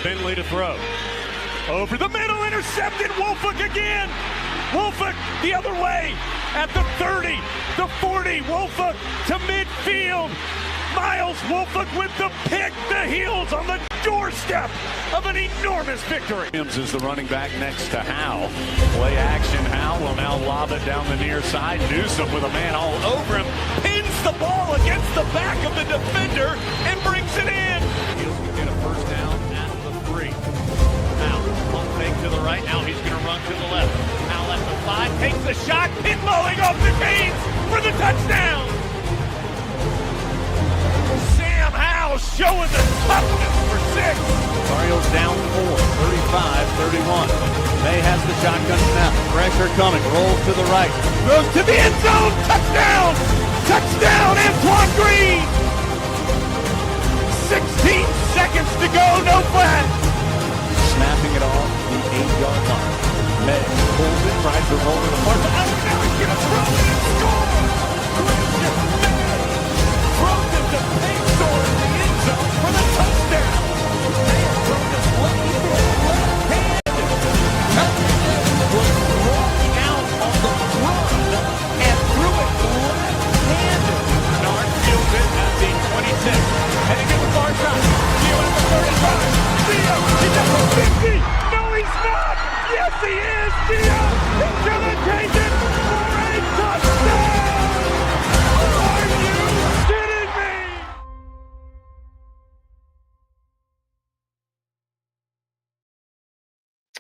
Finley to throw. Over the middle, intercepted. Wolford again. Wolford the other way at the 30, the 40. Wolford to midfield. Miles Wolford with the pick. The Heels on the doorstep of an enormous victory. Williams is the running back next to Howe. Play action. Howe will now lob it down the near side. Newsom with a man all over him. Pins the ball against the back of the defender and brings it in. Heels can get a first down at the 3. Now, pump fake to the right. Now he's going to run to the left. Howe at the 5. Takes the shot. Pinballing off the chains for the touchdown. Sam Howe showing the toughness for 6. Orioles down 4, 35-31. May has the shotgun snap. Pressure coming. Rolls to the right. Throws to the end zone. Touchdown! Touchdown, Antoine Green! 16 seconds to go. No flag. Snapping it off the 8-yard line. May pulls it, tries to roll it apart. Now he's going to throw it and score! Christian May throws it to Payson in the end zone for the touchdown. They are throwing this lucky throw left-handed. Was walking out on the run and threw it left-handed. Bernard fields it at the 26. Heading to the far side. Gio at the 35. Gio, he's at the 50. No, he's not. Yes, he is. Gio, he's going to take it for a touchdown. Are you kidding me?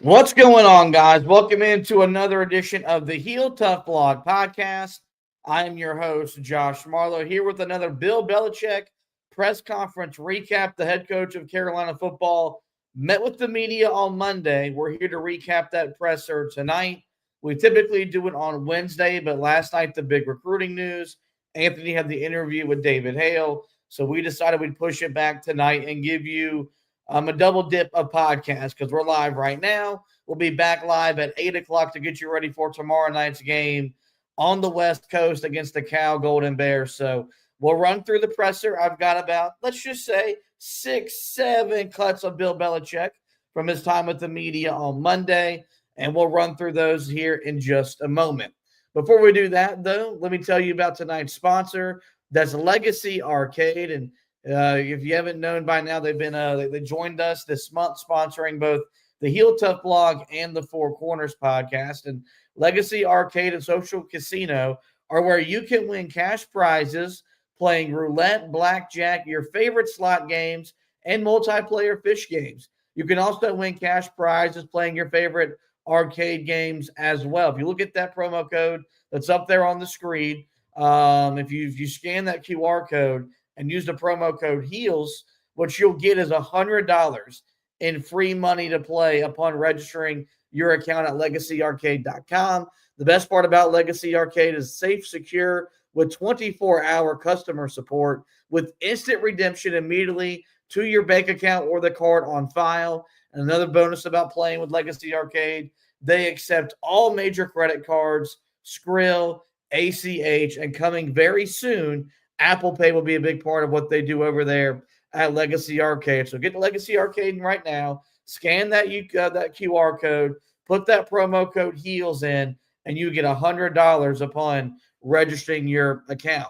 What's going on, guys? Welcome into another edition of the Heel Tough Blog podcast. I am your host, Josh Marlowe, here with another Bill Belichick press conference recap. The head coach of Carolina football met with the media on Monday. We're here to recap that presser tonight. We typically do it on Wednesday, but last night, the big recruiting news, Anthony had the interview with David Hale, so we decided we'd push it back tonight and give you a double dip of podcast because we're live right now. We'll be back live at 8 o'clock to get you ready for tomorrow night's game on the West Coast against the Cal Golden Bears. So we'll run through the presser. I've got about, let's just say, 6-7 cuts of Bill Belichick from his time with the media on Monday, and we'll run through those here in just a moment. Before we do that, though, let me tell you about tonight's sponsor. That's Legacy Arcade, and if you haven't known by now, they've been they joined us this month sponsoring both the Heel Tough blog and the Four Corners podcast. And Legacy Arcade and Social Casino are where you can win cash prizes playing roulette, blackjack, your favorite slot games, and multiplayer fish games. You can also win cash prizes playing your favorite arcade games as well. If you look at that promo code that's up there on the screen, if you scan that QR code and use the promo code HEELS, what you'll get is $100 in free money to play upon registering your account at legacyarcade.com. The best part about Legacy Arcade is safe, secure, with 24-hour customer support with instant redemption immediately to your bank account or the card on file. And another bonus about playing with Legacy Arcade, they accept all major credit cards, Skrill, ACH, and coming very soon, Apple Pay will be a big part of what they do over there at Legacy Arcade. So get to Legacy Arcade right now, scan that QR code, put that promo code HEELS in, and you get $100 upon registering your account.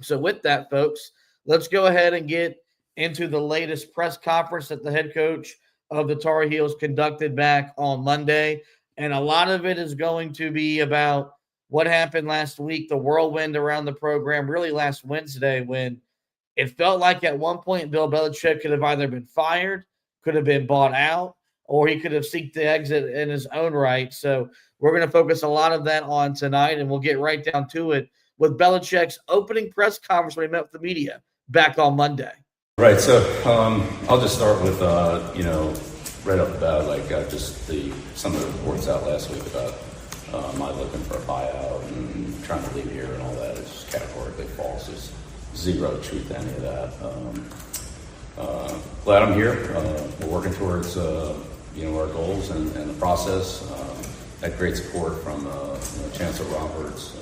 So with that, folks, let's go ahead and get into the latest press conference that the head coach of the Tar Heels conducted back on Monday. And a lot of it is going to be about what happened last week, the whirlwind around the program, really last Wednesday, when it felt like at one point Bill Belichick could have either been fired, could have been bought out, or he could have sought the exit in his own right. So we're going to focus a lot of that on tonight, and we'll get right down to it with Belichick's opening press conference when he met with the media back on Monday. Right. So I'll just start with, right off the bat, some of the reports out last week about my looking for a buyout and trying to leave here and all that is categorically false. There's zero truth to any of that. Glad I'm here. We're working towards, our goals and the process. Had great support from Chancellor Roberts,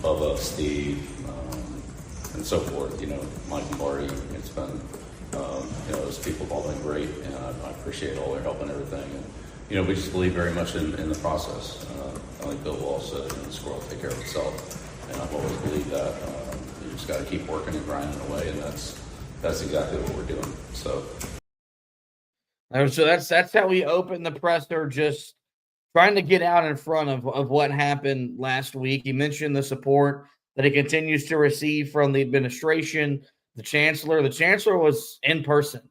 Bubba, Steve, and so forth. Mike and Marty. It's been Those people have all been great, and I appreciate all their help and everything. And, we just believe very much in the process. Like Bill Wall said, the score will take care of itself, and I've always believed that. You just got to keep working and grinding away, and that's exactly what we're doing. So that's how we open the presser, just trying to get out in front of what happened last week. He mentioned the support that he continues to receive from the administration, the chancellor. The chancellor was in person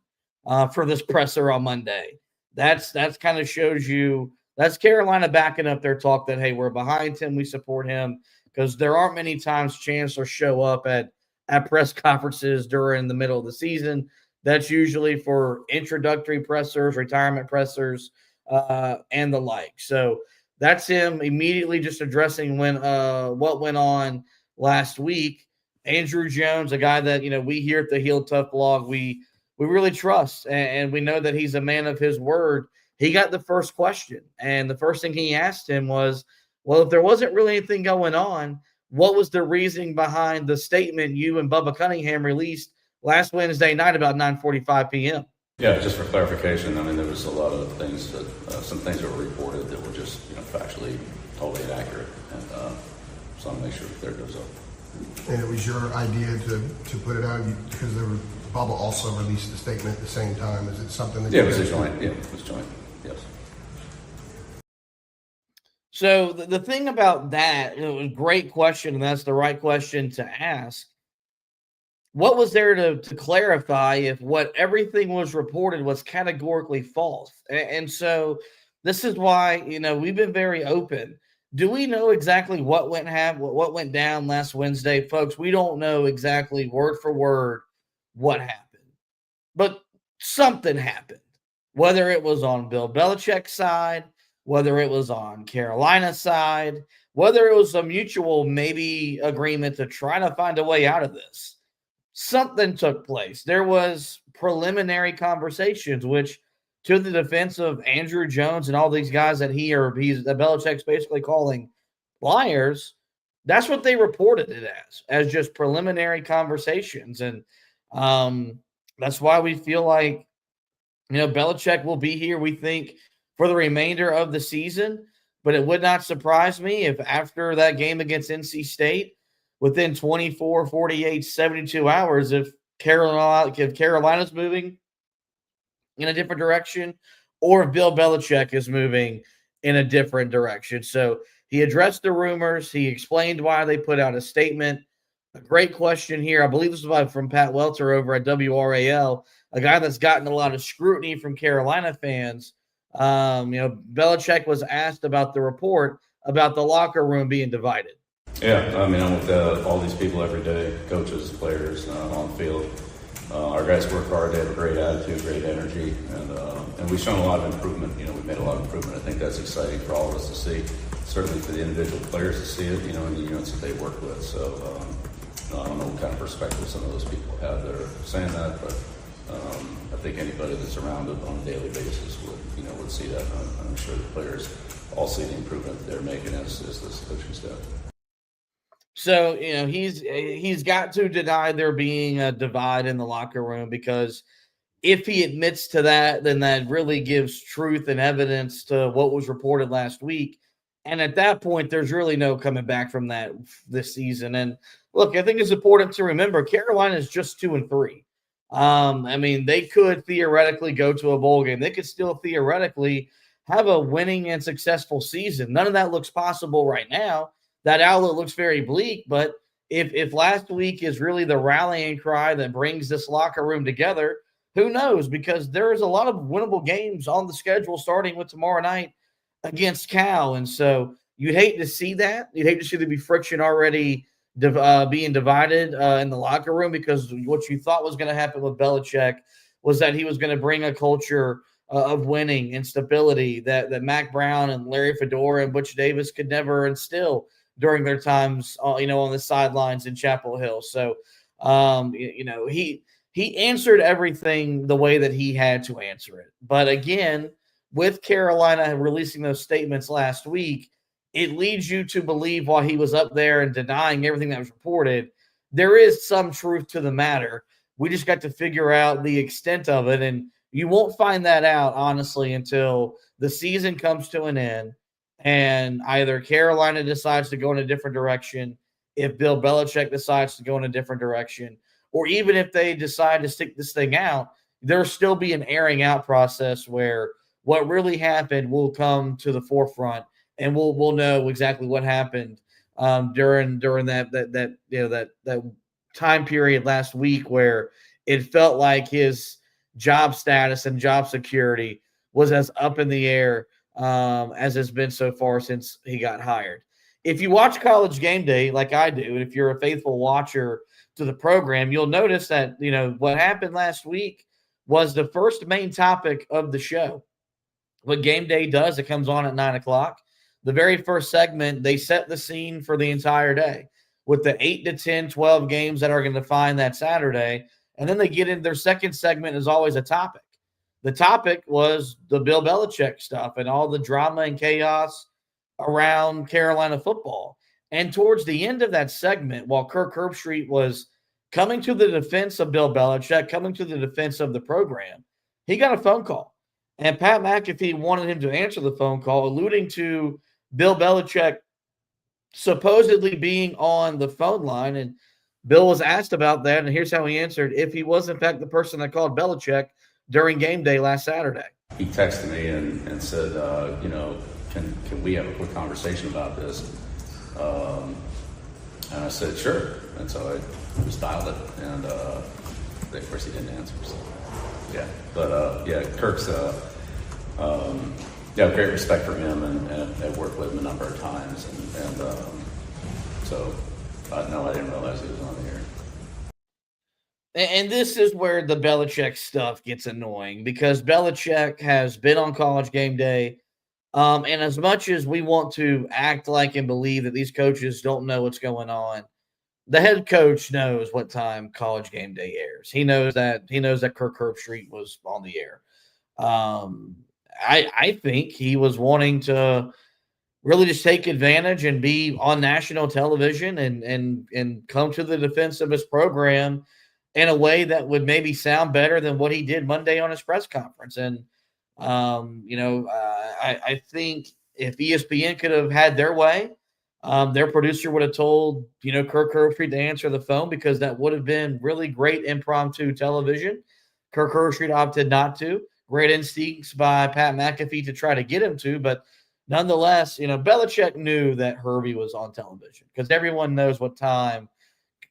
for this presser on Monday. That's kind of shows you that's Carolina backing up their talk that, hey, we're behind him, we support him, because there aren't many times chancellors show up at press conferences during the middle of the season. That's usually for introductory pressers, retirement pressers, and the like. So that's him immediately just addressing what went on last week. Andrew Jones, a guy that we here at the Heel Tough blog we really trust, and we know that he's a man of his word. He got the first question, and the first thing he asked him was, well, if there wasn't really anything going on, what was the reasoning behind the statement you and Bubba Cunningham released last Wednesday night about 9:45 p.m.? Yeah, just for clarification, there was a lot of things some things that were reported that were just factually totally inaccurate, and so I want to make sure that there goes up. And it was your idea to put it out because Bubba also released a statement at the same time. Is it something that? Yeah, it was a joint. Yeah, it was joint. Yes. So the thing about that, it was a great question, and that's the right question to ask. What was there to clarify if what everything was reported was categorically false? And so this is why, we've been very open. Do we know exactly what went down last Wednesday? Folks, we don't know exactly word for word what happened. But something happened. Whether it was on Bill Belichick's side, whether it was on Carolina's side, whether it was a mutual maybe agreement to try to find a way out of this. Something took place. There was preliminary conversations, which to the defense of Andrew Jones and all these guys that Belichick's basically calling liars, that's what they reported it as just preliminary conversations. And that's why we feel like, Belichick will be here, we think, for the remainder of the season. But it would not surprise me if after that game against NC State, within 24, 48, 72 hours, if Carolina's moving in a different direction, or if Bill Belichick is moving in a different direction. So he addressed the rumors. He explained why they put out a statement. A great question here. I believe this was from Pat Welter over at WRAL, a guy that's gotten a lot of scrutiny from Carolina fans. Belichick was asked about the report about the locker room being divided. Yeah, I'm with all these people every day, coaches, players on the field. Our guys work hard. They have a great attitude, great energy, and we've shown a lot of improvement. We've made a lot of improvement. I think that's exciting for all of us to see, certainly for the individual players to see it, in the units that they work with. So I don't know what kind of perspective some of those people have that are saying that, but I think anybody that's around it on a daily basis would see that. I'm sure the players all see the improvement that they're making as this coaching staff. So, he's got to deny there being a divide in the locker room, because if he admits to that, then that really gives truth and evidence to what was reported last week. And at that point, there's really no coming back from that this season. And look, I think it's important to remember Carolina is just 2-3. They could theoretically go to a bowl game. They could still theoretically have a winning and successful season. None of that looks possible right now. That outlook looks very bleak, but if last week is really the rallying cry that brings this locker room together, who knows? Because there's a lot of winnable games on the schedule starting with tomorrow night against Cal. And so you'd hate to see that. You'd hate to see there be friction already being divided in the locker room, because what you thought was going to happen with Belichick was that he was going to bring a culture of winning and stability that Mac Brown and Larry Fedora and Butch Davis could never instill during their times, on the sidelines in Chapel Hill. So, he answered everything the way that he had to answer it. But again, with Carolina releasing those statements last week, it leads you to believe while he was up there and denying everything that was reported, there is some truth to the matter. We just got to figure out the extent of it. And you won't find that out, honestly, until the season comes to an end and either Carolina decides to go in a different direction, if Bill Belichick decides to go in a different direction, or even if they decide to stick this thing out, there'll still be an airing out process where what really happened will come to the forefront, and we'll know exactly what happened during that time period last week where it felt like his job status and job security was as up in the air as it's been so far since he got hired. If you watch College Game Day like I do, and if you're a faithful watcher to the program, you'll notice that what happened last week was the first main topic of the show. What Game Day does, it comes on at 9:00. The very first segment, they set the scene for the entire day with the 8 to 10, 12 games that are going to define that Saturday. And then they get in their second segment is always a topic. The topic was the Bill Belichick stuff and all the drama and chaos around Carolina football. And towards the end of that segment, while Kirk Herbstreit was coming to the defense of Bill Belichick, coming to the defense of the program, he got a phone call. And Pat McAfee wanted him to answer the phone call, alluding to Bill Belichick supposedly being on the phone line. And Bill was asked about that, and here's how he answered: if he was, in fact, the person that called Belichick during game day last Saturday. He texted me and said, can we have a quick conversation about this? And I said, sure. And so I just dialed it, and of course he didn't answer. So, yeah. But, Kirk's, great respect for him, and I've worked with him a number of times. No, I didn't realize he was on the air. And this is where the Belichick stuff gets annoying, because Belichick has been on College Game Day. And as much as we want to act like and believe that these coaches don't know what's going on, the head coach knows what time College Game Day airs. He knows that Kirk Herbstreit was on the air. I think he was wanting to really just take advantage and be on national television and come to the defense of his program in a way that would maybe sound better than what he did Monday on his press conference. And, I think if ESPN could have had their way, their producer would have told, Kirk Herbstreit to answer the phone, because that would have been really great impromptu television. Kirk Herbstreit opted not to. Great instincts by Pat McAfee to try to get him to, but nonetheless, Belichick knew that Herbie was on television, because everyone knows what time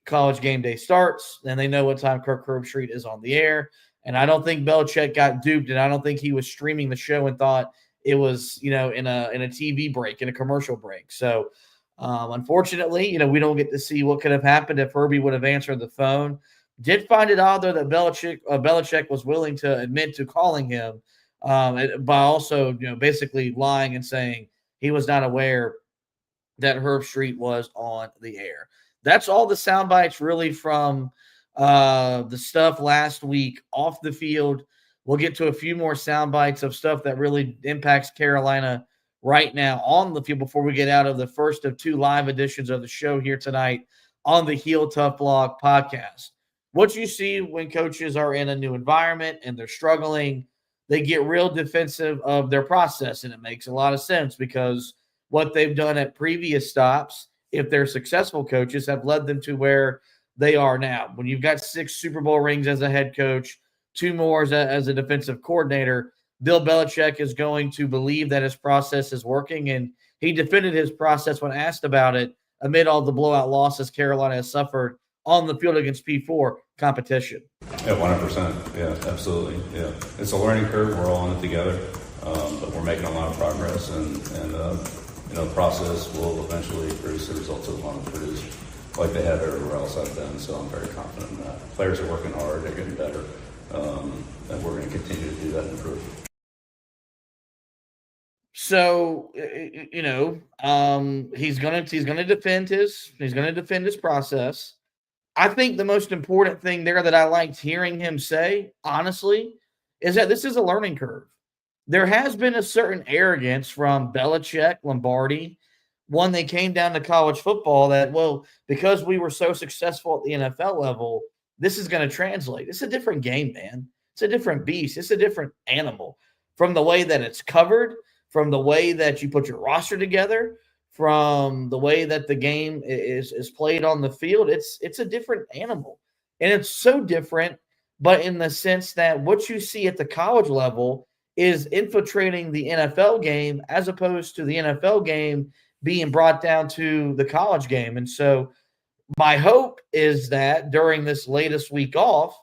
College Game Day starts, and they know what time Kirk Herbstreit is on the air. And I don't think Belichick got duped, and I don't think he was streaming the show and thought it was, in a TV break, in a commercial break. So, unfortunately, we don't get to see what could have happened if Herbie would have answered the phone. Did find it odd, though, that Belichick was willing to admit to calling him, by also, basically lying and saying he was not aware that Herbstreit was on the air. That's all the sound bites really from the stuff last week off the field. We'll get to a few more sound bites of stuff that really impacts Carolina right now on the field before we get out of the first of two live editions of the show here tonight on the Heel Tough Blog podcast. What you see when coaches are in a new environment and they're struggling, they get real defensive of their process, and it makes a lot of sense, because what they've done at previous stops, if they're successful coaches, have led them to where they are now. When you've got 6 Super Bowl rings as a head coach, 2 more as a defensive coordinator, Bill Belichick is going to believe that his process is working, and he defended his process when asked about it amid all the blowout losses Carolina has suffered on the field against P4 competition. Yeah, 100%. Yeah, absolutely. Yeah, it's a learning curve. We're all in it together, but we're making a lot of progress, and the process will eventually produce the results that we want to produce, like they have everywhere else I've been. So I'm very confident in that. Players are working hard. They're getting better, and we're going to continue to do that and improve. So, he's going to defend his process. I think the most important thing there that I liked hearing him say, honestly, is that this is a learning curve. There has been a certain arrogance from Belichick, Lombardi, when they came down to college football, that, well, because we were so successful at the NFL level, this is going to translate. It's a different game, man. It's a different beast. It's a different animal from the way that it's covered, from the way that you put your roster together, from the way that the game is played on the field. It's a different animal. And it's so different, but in the sense that what you see at the college level is infiltrating the NFL game as opposed to the NFL game being brought down to the college game. And so my hope is that during this latest week off,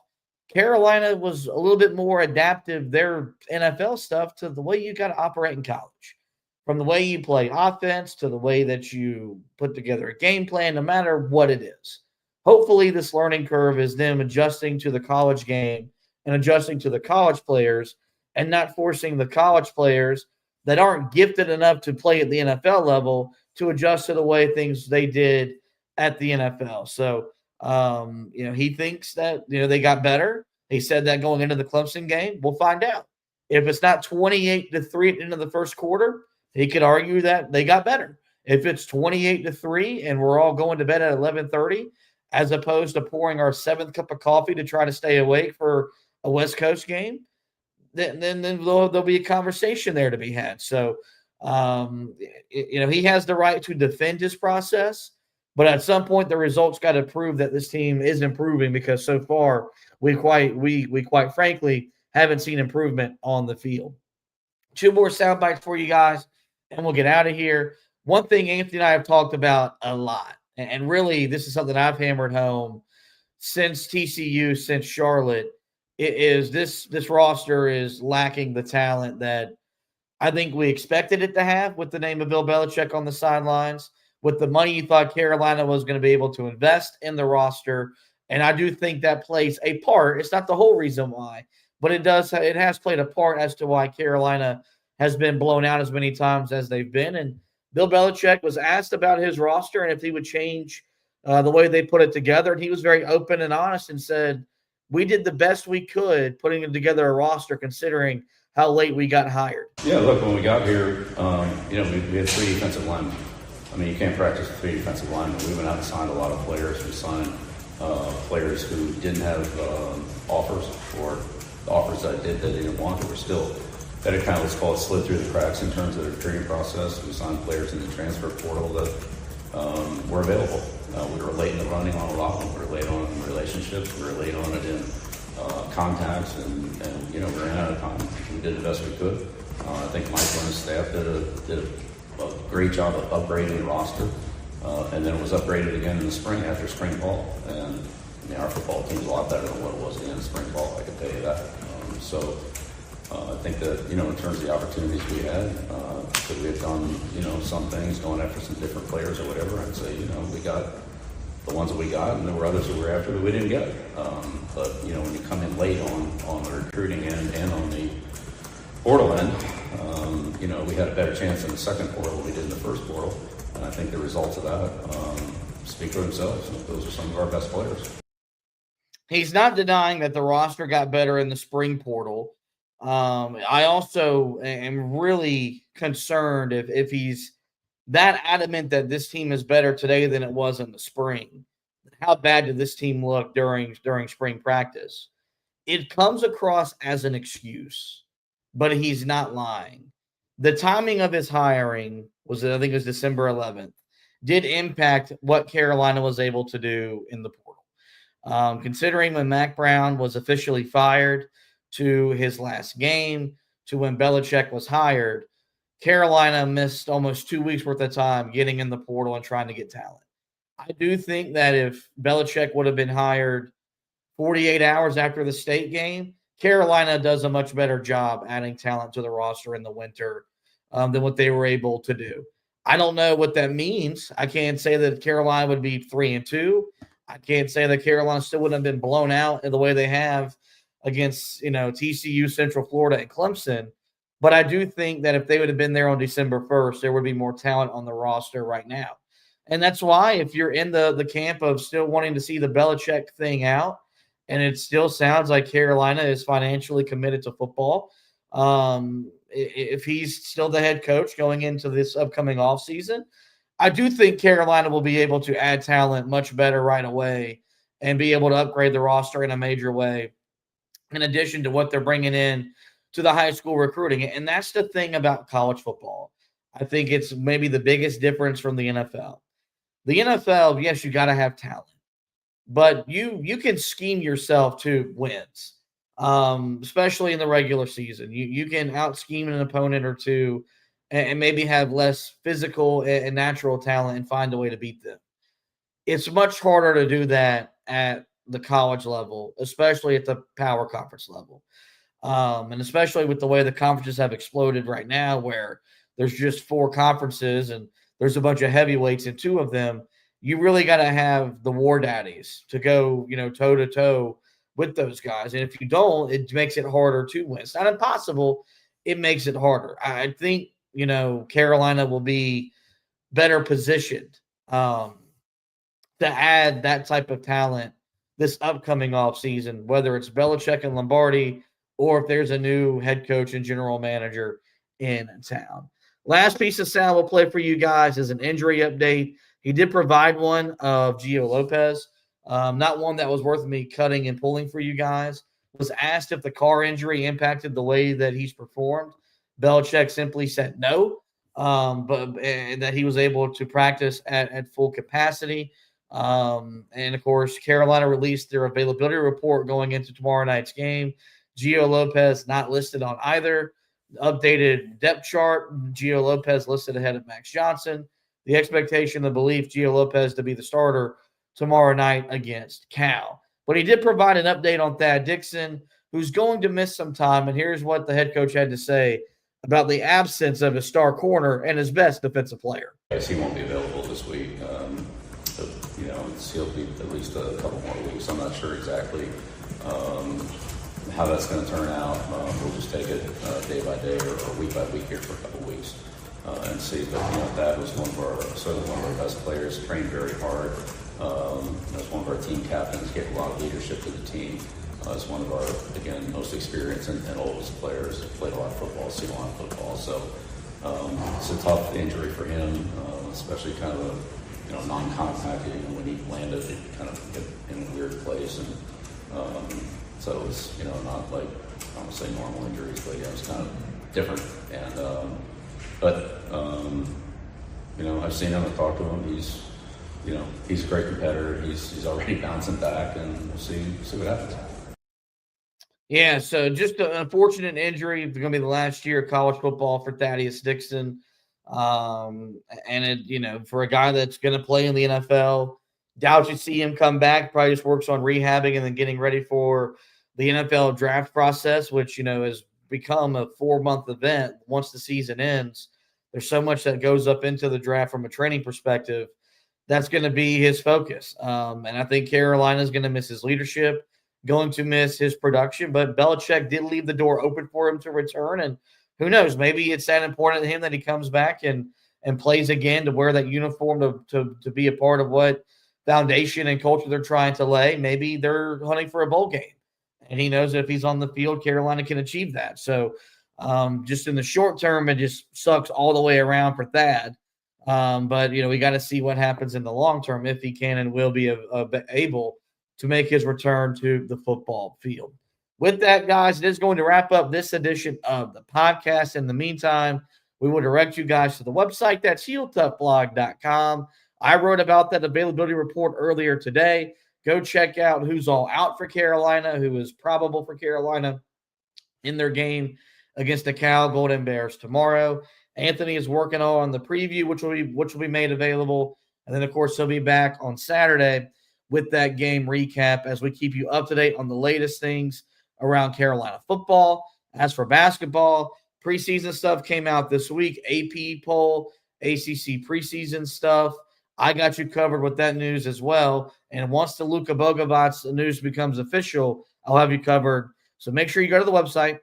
Carolina was a little bit more adaptive, their NFL stuff, to the way you got to operate in college. From the way you play offense to the way that you put together a game plan, no matter what it is. Hopefully, this learning curve is them adjusting to the college game and adjusting to the college players and not forcing the college players that aren't gifted enough to play at the NFL level to adjust to the way things they did at the NFL. So, he thinks that, they got better. He said that going into the Clemson game. We'll find out. If it's not 28-3 at the end of the first quarter, he could argue that they got better. If it's 28-3 and we're all going to bed at 11:30, as opposed to pouring our seventh cup of coffee to try to stay awake for a West Coast game, then there'll be a conversation there to be had. So, he has the right to defend his process, but at some point the results got to prove that this team is improving, because so far we quite frankly haven't seen improvement on the field. 2 more sound bites for you guys, and we'll get out of here. One thing Anthony and I have talked about a lot, and really this is something I've hammered home since TCU, since Charlotte, is this roster is lacking the talent that I think we expected it to have with the name of Bill Belichick on the sidelines, with the money you thought Carolina was going to be able to invest in the roster. And I do think that plays a part. It's not the whole reason why, but it has played a part as to why Carolina has been blown out as many times as they've been. And Bill Belichick was asked about his roster and if he would change the way they put it together. And he was very open and honest and said, we did the best we could putting together a roster considering how late we got hired. Yeah, look, when we got here, we had 3 defensive linemen. I mean, you can't practice with 3 defensive linemen. We went out and signed a lot of players. We signed players who didn't have offers, or offers that they didn't want, that were still, that it kind of, let's call it, slid through the cracks in terms of their recruiting process. We signed players in the transfer portal that were available. We were late in the running on a lot of them. We were late on in relationships. We were late on it in contacts, and we ran out of time. We did the best we could. I think Michael and his staff did a great job of upgrading the roster, and then it was upgraded again in the spring after spring ball. And our football team is a lot better than what it was at the end of spring ball, I can tell you that. I think that, in terms of the opportunities we had, could we have done, some things, going after some different players or whatever, I'd say, we got the ones that we got, and there were others that we were after that we didn't get. But, when you come in late on the recruiting end and on the portal end, we had a better chance in the second portal than we did in the first portal. And I think the results of that speak for themselves. Those are some of our best players. He's not denying that the roster got better in the spring portal. I also am really concerned if he's that adamant that this team is better today than it was in the spring. How bad did this team look during spring practice? It comes across as an excuse, but he's not lying. The timing of his hiring was, I think it was December 11th, did impact what Carolina was able to do in the portal. Considering when Mac Brown was officially fired to his last game to when Belichick was hired, Carolina missed almost 2 weeks worth of time getting in the portal and trying to get talent. I do think that if Belichick would have been hired 48 hours after the state game, Carolina does a much better job adding talent to the roster in the winter than what they were able to do. I don't know what that means. I can't say that Carolina would be 3-2. I can't say that Carolina still wouldn't have been blown out in the way they have against, TCU, Central Florida, and Clemson. But I do think that if they would have been there on December 1st, there would be more talent on the roster right now. And that's why, if you're in the camp of still wanting to see the Belichick thing out, and it still sounds like Carolina is financially committed to football, if he's still the head coach going into this upcoming offseason, I do think Carolina will be able to add talent much better right away and be able to upgrade the roster in a major way, in addition to what they're bringing in to the high school recruiting. And that's the thing about college football. I think it's maybe the biggest difference from the NFL. The NFL, yes, you got to have talent, but you can scheme yourself to wins, especially in the regular season. You can out scheme an opponent or two, and maybe have less physical and natural talent and find a way to beat them. It's much harder to do that at the college level, especially at the power conference level. And especially with the way the conferences have exploded right now, where there's just 4 conferences and there's a bunch of heavyweights in 2 of them, you really got to have the war daddies to go, toe to toe with those guys. And if you don't, it makes it harder to win. It's not impossible. It makes it harder. I think, Carolina will be better positioned to add that type of talent this upcoming offseason, whether it's Belichick and Lombardi or if there's a new head coach and general manager in town. Last piece of sound we'll play for you guys is an injury update. He did provide one of Gio Lopez, not one that was worth me cutting and pulling for you guys. Was asked if the car injury impacted the way that he's performed. Belichick simply said no, but that he was able to practice at full capacity. And, of course, Carolina released their availability report going into tomorrow night's game. Gio Lopez not listed on either. Updated depth chart, Gio Lopez listed ahead of Max Johnson. The expectation, the belief, Gio Lopez to be the starter tomorrow night against Cal. But he did provide an update on Thad Dixon, who's going to miss some time. And here's what the head coach had to say about the absence of his star corner and his best defensive player. Yes, he won't be available this week. He'll be at least a couple more weeks. I'm not sure exactly how that's going to turn out. We'll just take it day by day or week by week here for a couple weeks and see. But Thad was certainly one of our best players. Trained very hard. As one of our team captains, gave a lot of leadership to the team. As one of our, again, most experienced and oldest players. Played a lot of football, seen a lot of football. So it's a tough injury for him, especially kind of a non-contact. When he landed, it kind of hit in a weird place, and so it was not like, I don't want to say normal injuries, but it was kind of different. And I've seen him, I've talked to him. He's a great competitor. He's already bouncing back, and we'll see what happens. Yeah, so just an unfortunate injury. It's going to be the last year of college football for Thaddeus Dixon. And it, for a guy that's going to play in the NFL, doubt you see him come back. Probably just works on rehabbing and then getting ready for the NFL draft process, which, has become a 4-month event once the season ends. There's so much that goes up into the draft from a training perspective. That's going to be his focus. And I think Carolina is going to miss his leadership, going to miss his production, but Belichick did leave the door open for him to return. And who knows, maybe it's that important to him that he comes back and plays again, to wear that uniform, to be a part of what foundation and culture they're trying to lay. Maybe they're hunting for a bowl game, and he knows that if he's on the field, Carolina can achieve that. So just in the short term, it just sucks all the way around for Thad. But we got to see what happens in the long term, if he can and will be able to make his return to the football field. With that, guys, it is going to wrap up this edition of the podcast. In the meantime, we will direct you guys to the website. That's HeelToughBlog.com. I wrote about that availability report earlier today. Go check out who's all out for Carolina, who is probable for Carolina in their game against the Cal Golden Bears tomorrow. Anthony is working on the preview, which will be made available. And then, of course, he'll be back on Saturday with that game recap as we keep you up to date on the latest things around Carolina football. As for basketball, preseason stuff came out this week. AP poll, ACC preseason stuff. I got you covered with that news as well. And once the Luka Bogovic's news becomes official, I'll have you covered. So make sure you go to the website,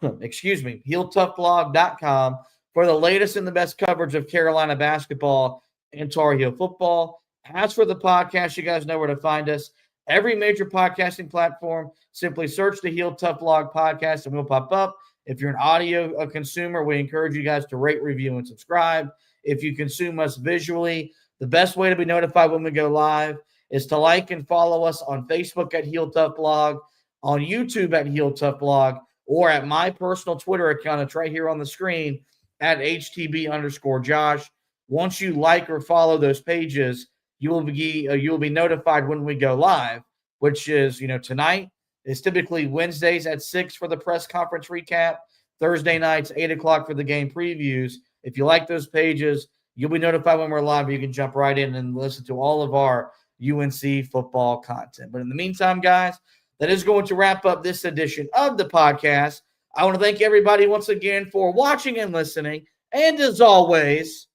HeelToughBlog.com for the latest and the best coverage of Carolina basketball and Tar Heel football. As for the podcast, you guys know where to find us. Every major podcasting platform, simply search the Heel Tough Blog podcast and we'll pop up. If you're an audio consumer, we encourage you guys to rate, review, and subscribe. If you consume us visually, the best way to be notified when we go live is to like and follow us on Facebook at Heel Tough Blog, on YouTube at Heel Tough Blog, or at my personal Twitter account. It's right here on the screen at HTB_Josh. Once you like or follow those pages, you will be notified when we go live, which is, tonight is typically Wednesdays at 6 for the press conference recap, Thursday nights, 8 o'clock for the game previews. If you like those pages, you'll be notified when we're live. You can jump right in and listen to all of our UNC football content. But in the meantime, guys, that is going to wrap up this edition of the podcast. I want to thank everybody once again for watching and listening. And as always,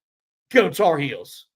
go Tar Heels.